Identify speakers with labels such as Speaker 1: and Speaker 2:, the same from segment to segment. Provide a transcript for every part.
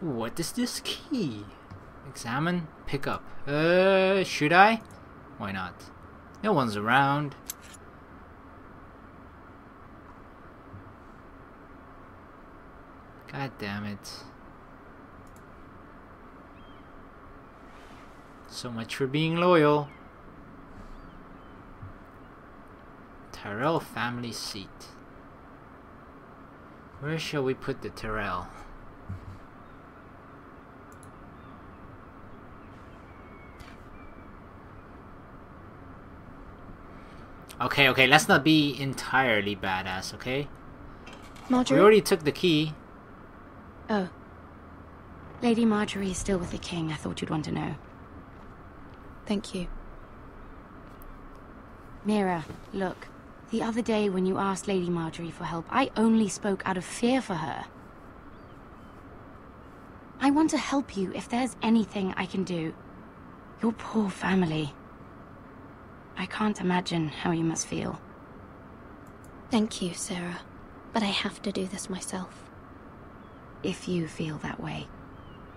Speaker 1: What is this key? Examine, pick up. Should I? Why not? No one's around. God damn it. So much for being loyal. Tyrell family seat. Where shall we put the Tyrell? Okay, let's not be entirely badass, okay?
Speaker 2: Marjorie?
Speaker 1: We already took the key.
Speaker 2: Oh. Lady Marjorie is still with the king. I thought you'd want to know. Thank you. Mira, look. The other day when you asked Lady Marjorie for help, I only spoke out of fear for her. I want to help you if there's anything I can do. Your poor family. I can't imagine how you must feel.
Speaker 3: Thank you, Sarah. But I have to do this myself.
Speaker 2: If you feel that way.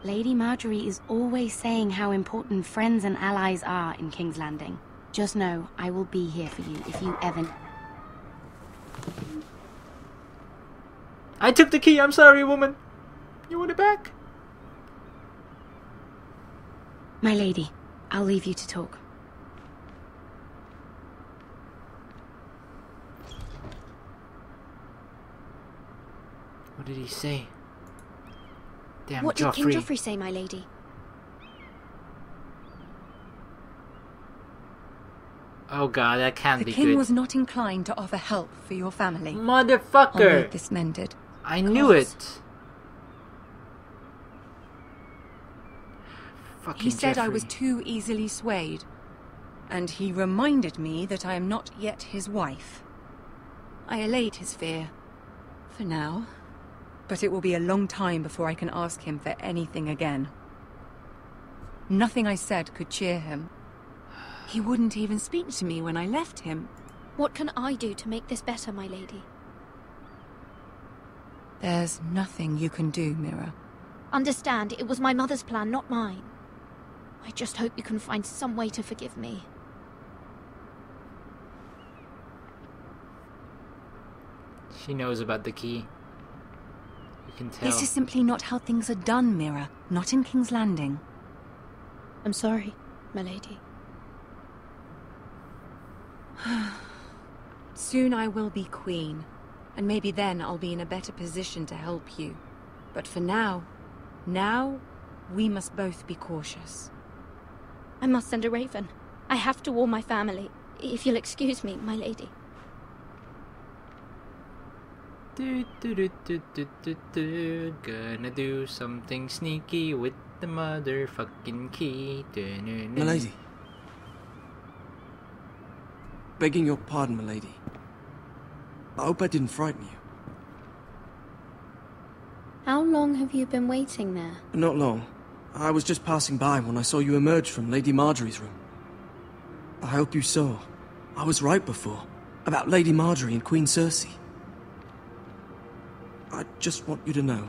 Speaker 2: Lady Marjorie is always saying how important friends and allies are in King's Landing. Just know, I will be here for you if you ever...
Speaker 1: I took the key, I'm sorry, woman. You want it back?
Speaker 2: My lady, I'll leave you to talk.
Speaker 1: What did he say? Damn,
Speaker 3: What did
Speaker 1: Joffrey.
Speaker 3: King Joffrey say, my lady?
Speaker 1: Oh god, that can't be
Speaker 4: The king
Speaker 1: good.
Speaker 4: was not inclined to offer help for your family. I'll
Speaker 1: Motherfucker!
Speaker 4: make this mended.
Speaker 1: I knew it. Fucking
Speaker 4: He said I was
Speaker 1: Joffrey.
Speaker 4: too easily swayed. And he reminded me that I am not yet his wife. I allayed his fear. For now. But it will be a long time before I can ask him for anything again. Nothing I said could cheer him. He wouldn't even speak to me when I left him.
Speaker 3: What can I do to make this better, my lady?
Speaker 4: There's nothing you can do, Mira.
Speaker 3: Understand, it was my mother's plan, not mine. I just hope you can find some way to forgive me.
Speaker 1: She knows about the key. You can tell.
Speaker 4: This is simply not how things are done, Mira. Not in King's Landing.
Speaker 3: I'm sorry, my lady.
Speaker 4: Soon I will be queen, and maybe then I'll be in a better position to help you. But for now, we must both be cautious.
Speaker 3: I must send a raven. I have to warn my family. If you'll excuse me, my lady.
Speaker 1: Gonna do something sneaky with the motherfucking key.
Speaker 5: Milady. Begging your pardon, milady. I hope I didn't frighten you.
Speaker 3: How long have you been waiting there?
Speaker 5: Not long. I was just passing by when I saw you emerge from Lady Marjorie's room. I hope you saw. I was right before. About Lady Marjorie and Queen Cersei. I just want you to know,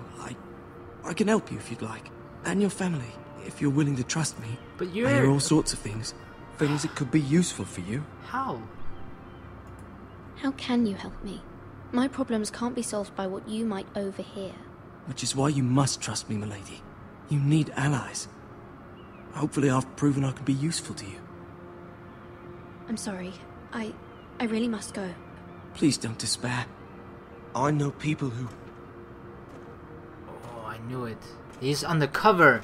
Speaker 5: I can help you if you'd like. And your family, if you're willing to trust me.
Speaker 1: But
Speaker 5: I hear
Speaker 1: you're...
Speaker 5: all sorts of things. Things that could be useful for you.
Speaker 1: How?
Speaker 3: How can you help me? My problems can't be solved by what you might overhear.
Speaker 5: Which is why you must trust me, milady. You need allies. Hopefully I've proven I can be useful to you.
Speaker 3: I'm sorry. I really must go.
Speaker 5: Please don't despair. I know people who...
Speaker 1: Oh, I knew it. He's undercover.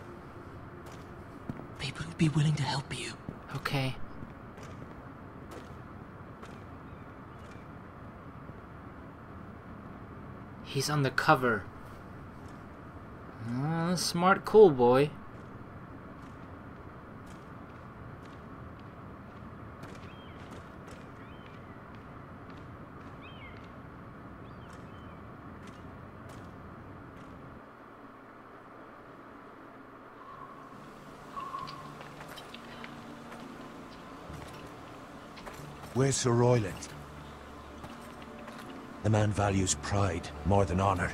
Speaker 5: People who'd be willing to help you.
Speaker 1: Okay. He's undercover. Smart, cool boy.
Speaker 6: Where's Sir Royland? The man values pride more than honor.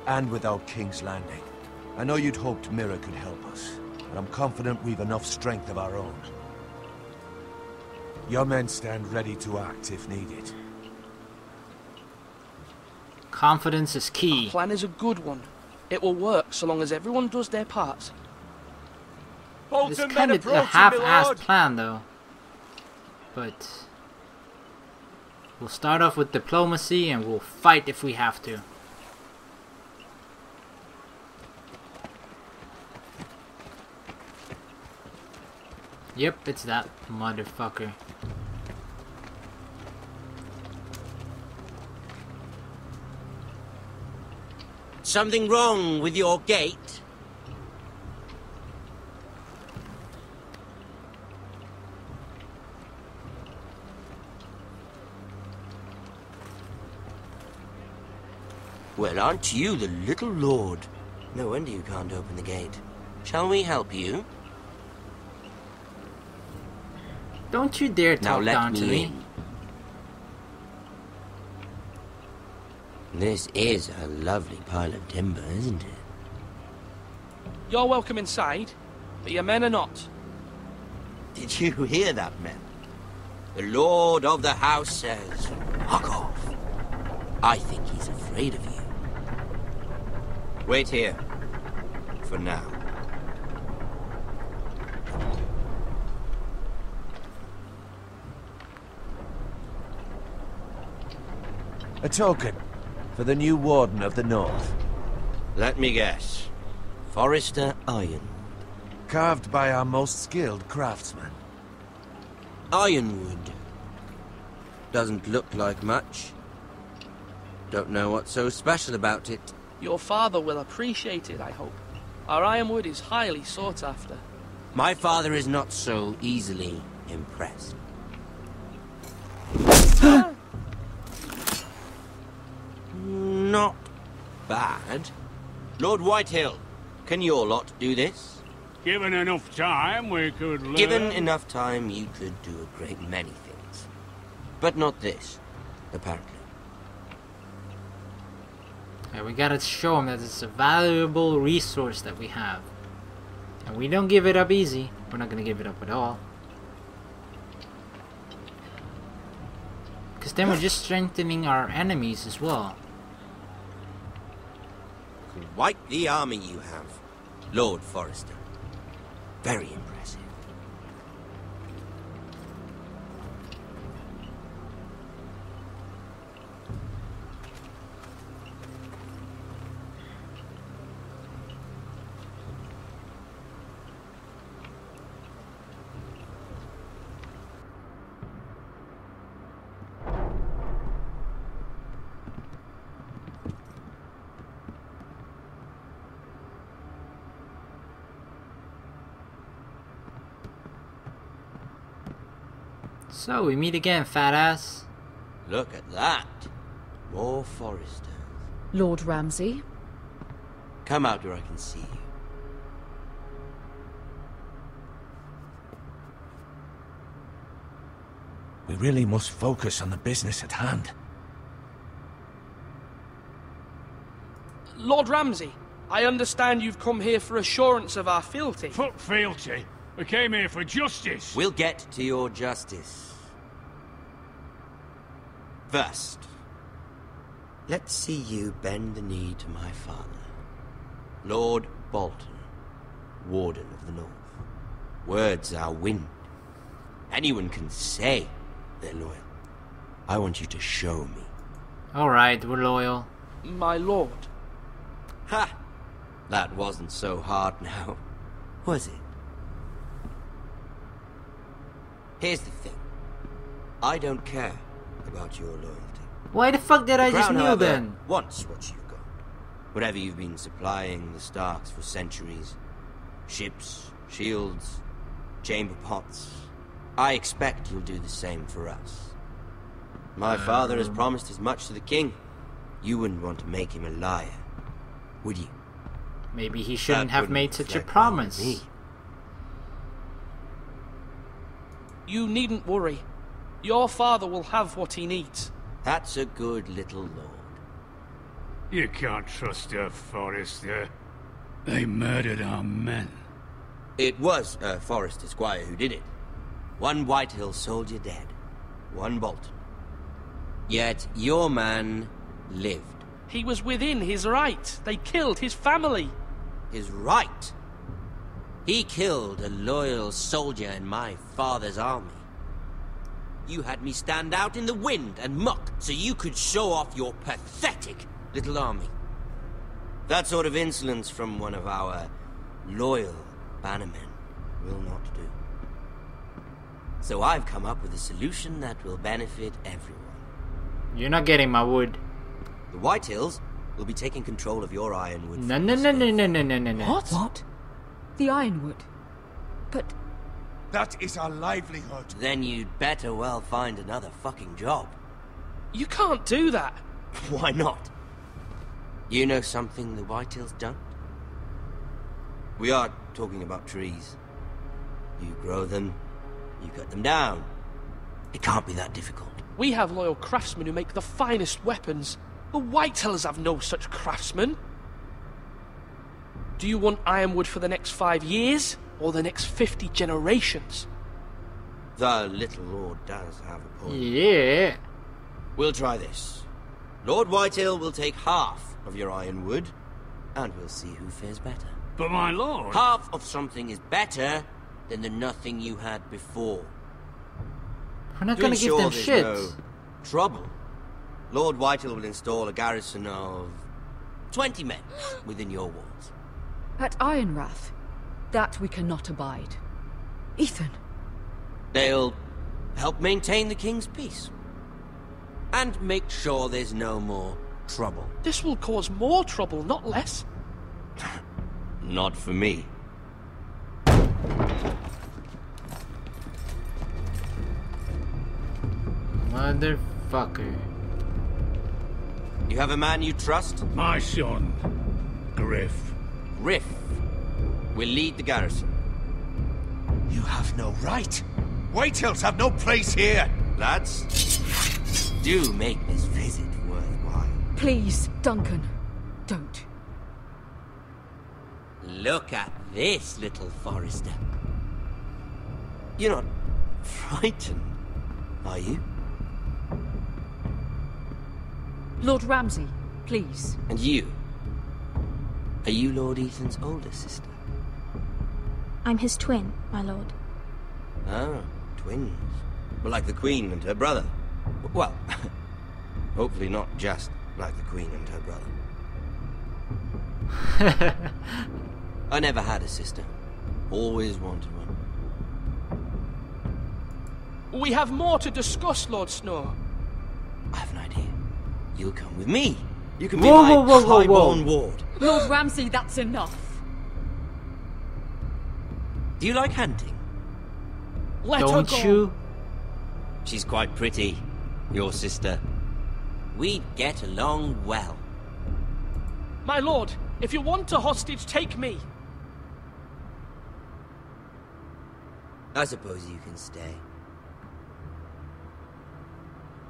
Speaker 6: and without King's Landing. I know you'd hoped Mira could help us, but I'm confident we've enough strength of our own. Your men stand ready to act if needed.
Speaker 1: Confidence is key.
Speaker 7: Our plan is a good one. It will work so long as everyone does their part.
Speaker 1: It's kind of a half-assed plan, though. But we'll start off with diplomacy, and we'll fight if we have to. Yep, it's that motherfucker.
Speaker 8: Something wrong with your gate? Well, aren't you the little lord? No wonder you can't open the gate. Shall we help you?
Speaker 1: Don't you dare talk down to me.
Speaker 8: This is a lovely pile of timber, isn't it?
Speaker 7: You're welcome inside, but your men are not.
Speaker 8: Did you hear that, men? The Lord of the House says, fuck off. I think he's afraid of you. Wait here. For now.
Speaker 6: A token for the new Warden of the North.
Speaker 8: Let me guess. Forrester Iron.
Speaker 6: Carved by our most skilled craftsman.
Speaker 8: Ironwood. Doesn't look like much. Don't know what's so special about it.
Speaker 7: Your father will appreciate it, I hope. Our ironwood is highly sought after.
Speaker 8: My father is not so easily impressed. Not bad. Lord Whitehill, can your lot do this?
Speaker 9: Given enough time, we could learn.
Speaker 8: Given enough time, you could do a great many things. But not this, apparently.
Speaker 1: Yeah, we gotta show them that it's a valuable resource that we have. And we don't give it up easy. We're not gonna give it up at all. Because then we're just strengthening our enemies as well.
Speaker 8: Quite the army you have, Lord Forrester. Very impressive.
Speaker 1: So, we meet again, fat ass.
Speaker 8: Look at that. More Forresters.
Speaker 10: Lord Ramsay?
Speaker 8: Come out where I can see you.
Speaker 6: We really must focus on the business at hand.
Speaker 7: Lord Ramsay, I understand you've come here for assurance of our fealty.
Speaker 9: Fuck fealty. We came here for justice.
Speaker 8: We'll get to your justice. First, let's see you bend the knee to my father, Lord Bolton, Warden of the North. Words are wind. Anyone can say they're loyal. I want you to show me.
Speaker 1: Alright, we're loyal.
Speaker 7: My lord.
Speaker 8: Ha! That wasn't so hard now, was it? Here's the thing. I don't care about your loyalty.
Speaker 1: Why the fuck did I just
Speaker 8: Crown,
Speaker 1: kneel
Speaker 8: however,
Speaker 1: then?
Speaker 8: wants what you've got. Whatever you've been supplying the Starks for centuries. Ships, shields, chamber pots. I expect you'll do the same for us. My father has promised as much to the king. You wouldn't want to make him a liar, would you?
Speaker 1: Maybe he shouldn't
Speaker 8: That
Speaker 1: have
Speaker 8: wouldn't
Speaker 1: made such a
Speaker 8: reflect well on
Speaker 1: promise.
Speaker 8: me.
Speaker 7: You needn't worry. Your father will have what he needs.
Speaker 8: That's a good little lord.
Speaker 9: You can't trust her, Forrester. They murdered our men.
Speaker 8: It was Forrester Squire who did it. One Whitehill soldier dead. One Bolton. Yet your man lived.
Speaker 7: He was within his right. They killed his family.
Speaker 8: His right? He killed a loyal soldier in my father's army. You had me stand out in the wind and muck so you could show off your pathetic little army. That sort of insolence from one of our loyal bannermen will not do. So I've come up with a solution that will benefit everyone.
Speaker 1: You're not getting my wood.
Speaker 8: The Whitehills will be taking control of your ironwood.
Speaker 1: No.
Speaker 4: What? The ironwood? But...
Speaker 6: That is our livelihood.
Speaker 8: Then you'd better well find another fucking job.
Speaker 7: You can't do that.
Speaker 8: Why not? You know something the Whitehills don't? We are talking about trees. You grow them, you cut them down. It can't be that difficult.
Speaker 7: We have loyal craftsmen who make the finest weapons. The Whitehills have no such craftsmen. Do you want ironwood for the next 5 years, or the next 50 generations?
Speaker 8: The little lord does have a point.
Speaker 1: Yeah.
Speaker 8: We'll try this. Lord Whitehill will take half of your ironwood, and we'll see who fares better.
Speaker 9: But my lord...
Speaker 8: Half of something is better than the nothing you had before.
Speaker 1: We're not gonna give them shit.
Speaker 8: No trouble. Lord Whitehill will install a garrison of 20 men within your walls.
Speaker 10: At Ironrath, that we cannot abide. Ethan.
Speaker 8: They'll help maintain the king's peace. And make sure there's no more trouble.
Speaker 7: This will cause more trouble, not less.
Speaker 8: Not for me.
Speaker 1: Motherfucker.
Speaker 8: You have a man you trust?
Speaker 9: My son, Griff.
Speaker 8: Griff will lead the garrison.
Speaker 6: You have no right. Whitehills have no place here.
Speaker 8: Lads, do make this visit worthwhile.
Speaker 10: Please, Duncan, don't.
Speaker 8: Look at this, little Forrester. You're not frightened, are you?
Speaker 10: Lord Ramsay, please.
Speaker 8: And you? Are you Lord Ethan's older sister?
Speaker 3: I'm his twin, my lord.
Speaker 8: Ah, twins. Well, like the Queen and her brother. Well, hopefully not just like the Queen and her brother. I never had a sister. Always wanted one.
Speaker 7: We have more to discuss, Lord Snow.
Speaker 8: I have an idea. You'll come with me. You can be my highborn ward.
Speaker 10: Lord Ramsay, that's enough.
Speaker 8: Do you like hunting?
Speaker 7: Let
Speaker 1: Don't
Speaker 7: her go.
Speaker 1: you?
Speaker 8: She's quite pretty, your sister. We'd get along well.
Speaker 7: My lord, if you want a hostage, take me.
Speaker 8: I suppose you can stay.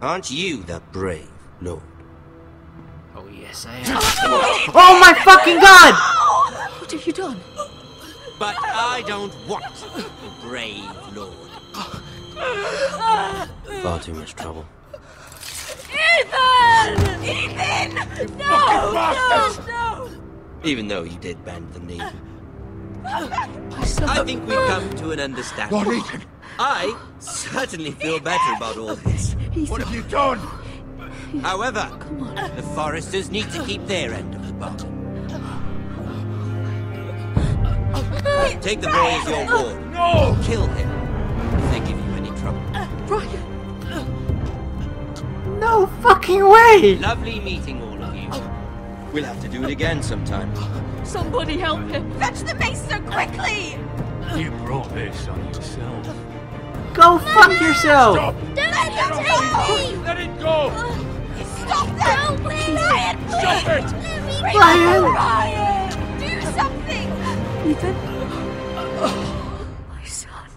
Speaker 8: Aren't you the brave lord?
Speaker 1: Oh yes, I am. Oh my fucking god!
Speaker 10: What have you done?
Speaker 8: But I don't want a brave lord. Far too much trouble.
Speaker 2: Ethan! Ethan! No!
Speaker 8: Even though you did bend the knee. I think we've come to an understanding.
Speaker 6: Lord Ethan!
Speaker 8: I certainly feel better about all this.
Speaker 6: What have you done?
Speaker 8: However, the Forresters need to keep their end of the bargain. Take the boy as your ward.
Speaker 6: No!
Speaker 8: Kill him if they give you any trouble.
Speaker 10: Brian!
Speaker 1: No fucking way!
Speaker 8: Lovely meeting all of you. We'll have to do it again sometime.
Speaker 10: Somebody help him!
Speaker 2: Fetch the maester quickly!
Speaker 9: You brought this on yourself.
Speaker 1: Go fuck yourself!
Speaker 6: Stop!
Speaker 2: Don't let him take me!
Speaker 6: Let it go!
Speaker 2: Stop that! Ryan, please!
Speaker 6: Stop it!
Speaker 1: Ryan!
Speaker 2: Ryan! Do something!
Speaker 10: Ethan? My son.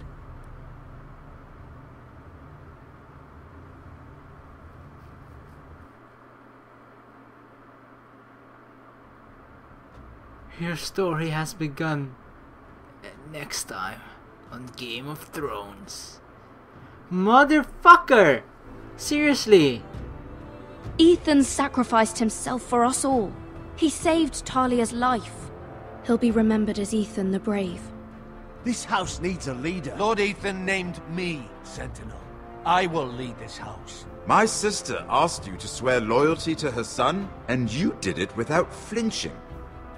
Speaker 1: Your story has begun. Next time on Game of Thrones. Motherfucker! Seriously?
Speaker 2: Ethan sacrificed himself for us all. He saved Talia's life. He'll be remembered as Ethan the Brave.
Speaker 6: This house needs a leader. Lord Ethan named me Sentinel. I will lead this house.
Speaker 11: My sister asked you to swear loyalty to her son, and you did it without flinching.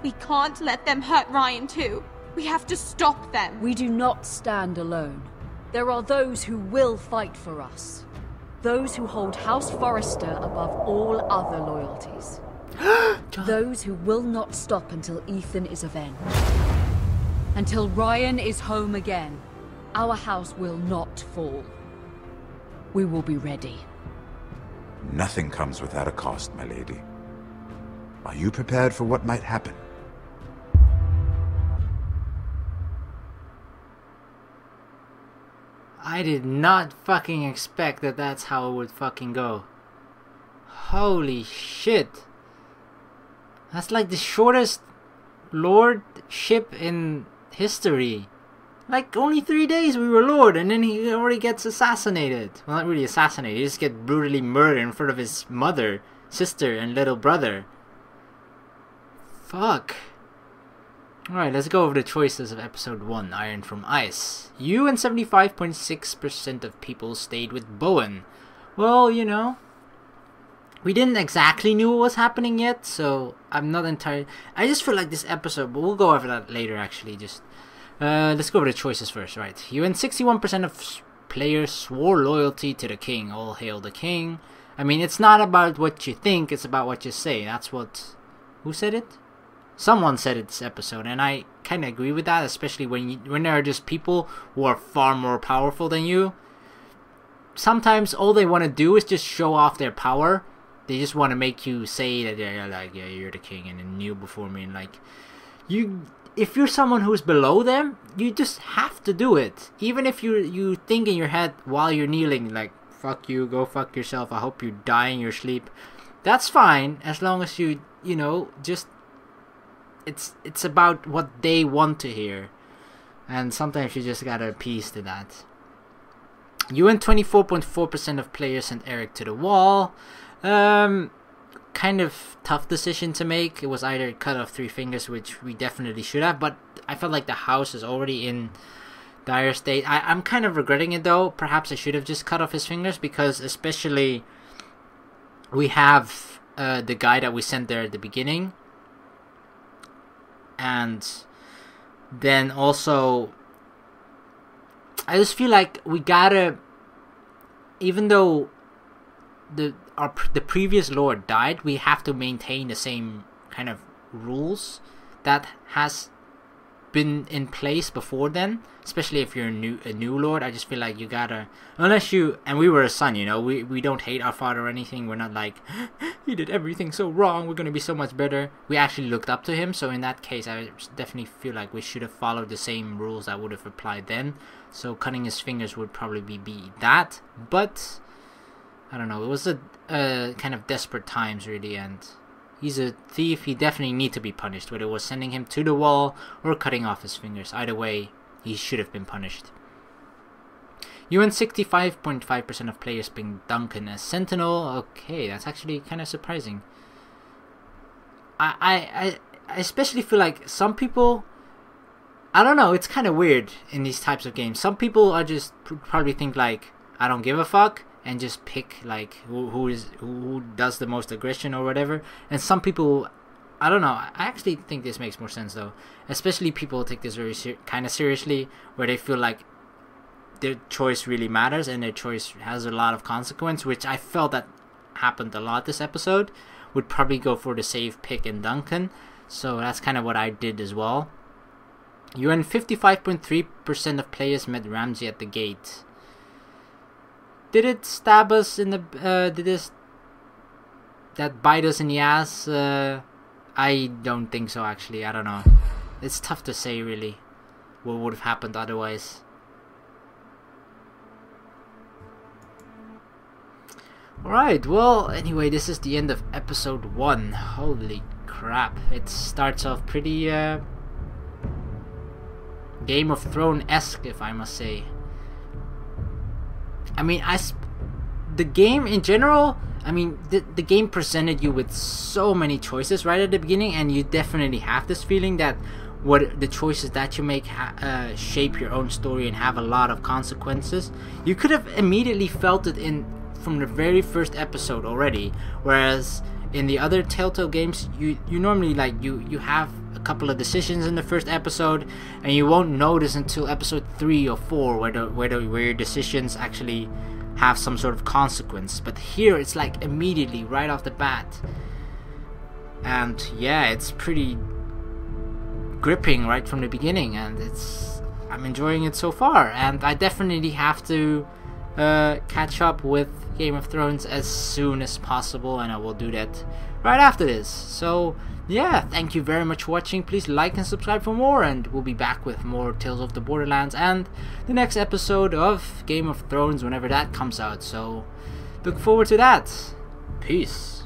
Speaker 12: We can't let them hurt Ryan too. We have to stop them.
Speaker 10: We do not stand alone. There are those who will fight for us. Those who hold House Forrester above all other loyalties. Those who will not stop until Ethan is avenged. Until Ryan is home again, our house will not fall. We will be ready.
Speaker 11: Nothing comes without a cost, my lady. Are you prepared for what might happen?
Speaker 1: I did not fucking expect that that's how it would fucking go. Holy shit. That's like the shortest lordship in history. Like, only 3 days we were lord, and then he already gets assassinated. Well, not really assassinated, he just gets brutally murdered in front of his mother, sister, and little brother. Fuck. Alright, let's go over the choices of episode 1, Iron from Ice. You and 75.6% of people stayed with Bowen. Well, you know, we didn't exactly knew what was happening yet, so I'm not entirely... I just feel like this episode, but we'll go over that later actually, just... let's go over the choices first, right? You and 61% of players swore loyalty to the king. All hail the king. I mean, it's not about what you think, it's about what you say. That's what... Who said it? Someone said it this episode, and I kind of agree with that, especially when there are just people who are far more powerful than you. Sometimes all they want to do is just show off their power. They just want to make you say that yeah, you're the king and you kneel before me, and like if you're someone who's below them, you just have to do it. Even if you think in your head while you're kneeling, like, fuck you, go fuck yourself, I hope you die in your sleep. That's fine, as long as you know, just... It's about what they want to hear. And sometimes you just gotta appease to that. You and 24.4% of players sent Eric to the wall. Kind of tough decision to make. It was either cut off 3 fingers, which we definitely should have, but I felt like the house is already in dire state. I'm kind of regretting it though. Perhaps I should have just cut off his fingers, because especially we have the guy that we sent there at the beginning. And then also, I just feel like we gotta, even though the previous lord died, we have to maintain the same kind of rules that has been in place before then. Especially if you're a new lord, I just feel like you gotta, unless you, and we were a son, you know, we don't hate our father or anything. We're not like, he did everything so wrong, we're gonna be so much better. We actually looked up to him, so in that case I definitely feel like we should have followed the same rules that would have applied then. So cutting his fingers would probably be that, but I don't know, it was a kind of desperate times really, and he's a thief. He definitely needs to be punished, whether it was sending him to the wall or cutting off his fingers. Either way, he should have been punished. You and 65.5% of players picked Duncan as Sentinel. Okay, that's actually kind of surprising. I especially feel like some people, I don't know, it's kind of weird in these types of games. Some people are just probably think like, I don't give a fuck, and just pick like who does the most aggression or whatever. And some people, I don't know, I actually think this makes more sense though. Especially people take this very kind of seriously, where they feel like their choice really matters and their choice has a lot of consequence, which I felt that happened a lot this episode. Would probably go for the safe pick in Duncan, so that's kind of what I did as well. You and 55.3% of players met Ramsay at the gate. Did it stab us in the that bite us in the ass? I don't think so actually, I don't know. It's tough to say really what would have happened otherwise. Alright, well, anyway, this is the end of episode 1. Holy crap. It starts off pretty Game of Thrones-esque, if I must say. I mean, the game in general, I mean, the game presented you with so many choices right at the beginning, and you definitely have this feeling that what the choices that you make shape your own story and have a lot of consequences. You could have immediately felt it from the very first episode already, whereas in the other Telltale games, you normally you have a couple of decisions in the first episode, and you won't notice until episode 3 or 4 where your decisions actually have some sort of consequence. But here it's like immediately right off the bat, and yeah, it's pretty gripping right from the beginning, and I'm enjoying it so far, and I definitely have to catch up with Game of Thrones as soon as possible, and I will do that right after this. So yeah, thank you very much for watching. Please like and subscribe for more, and we'll be back with more Tales of the Borderlands and the next episode of Game of Thrones whenever that comes out, so look forward to that. Peace.